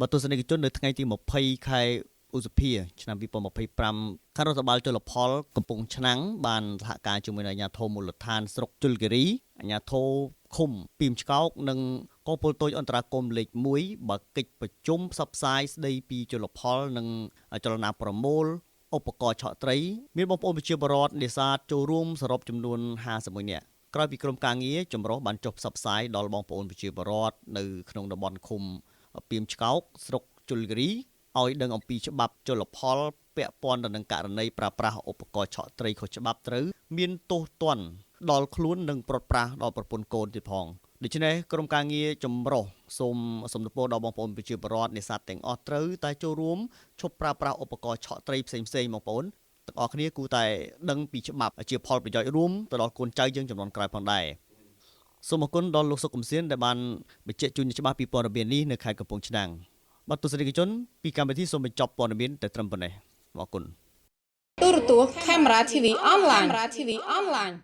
បើទស្សនិកជននៅថ្ងៃទី20 ខែឧសភាឆ្នាំ2025ខាងរដ្ឋបាលជលផលកំពង់ឆ្នាំងបានសហការជាមួយនឹងអាជ្ញាធរមូលដ្ឋានស្រុកជលគិរីអាជ្ញាធរឃុំពីមឆ្កោកនិងកងពលតូចអន្តរាគមន៍លេខ1បើកិច្ចប្រជុំផ្សព្វផ្សាយស្ដីពីជលផលនិងចលនាប្រមូលឧបករណ៍ឆក់ត្រីមានបងប្អូនប្រជាពលរដ្ឋនេសាទចូលរួមសរុបចំនួន51នាក់ក្រោយពីក្រុមការងារចម្រុះបានចុះផ្សព្វផ្សាយដល់បងប្អូនប្រជាពលរដ្ឋនៅក្នុងតំបន់ឃុំពីមឆ្កោកស្រុកជលគិរីឲ្យដឹងអំពីច្បាប់ជលផលពាក់ព័ន្ធទៅនឹងករណីប្រើប្រាស់ឧបករណ៍ឆក់ត្រីខុសច្បាប់ត្រូវមានទោសទណ្ឌដល់ខ្លួននិងប្រត់ប្រាស់ដល់ប្រពន្ធកូនទៀតផងដូច្នេះក្រុមការងារចម្រុះសូមសំណពរដល់បងប្អូនប្រជាពលរដ្ឋនេសាទទាំងអស់ត្រូវតែចូលរួមឈប់ប្រើប្រាស់ឧបករណ៍ឆក់ត្រីផ្សេងៗបងប្អូនទាំងអស់គ្នាគួរតែដឹងពីច្បាប់ជាផលប្រយោជន៍រួមទៅដល់កូនចៅយើងចំនួនក្រោយផងដែរសូមអរគុណដល់លោកសុកកំសៀនដែលបានបញ្ជាក់ជូនច្បាស់ពីព័ត៌មាននេះនៅខេត្តកំពង់ឆ្នាំងបាទទស្សនិកជនពីកម្មវិធីសូមបញ្ចប់ព័ត៌មានតែត្រឹមប៉ុណ្ណេះអរគុណទូរទស្សន៍ Camera TV Online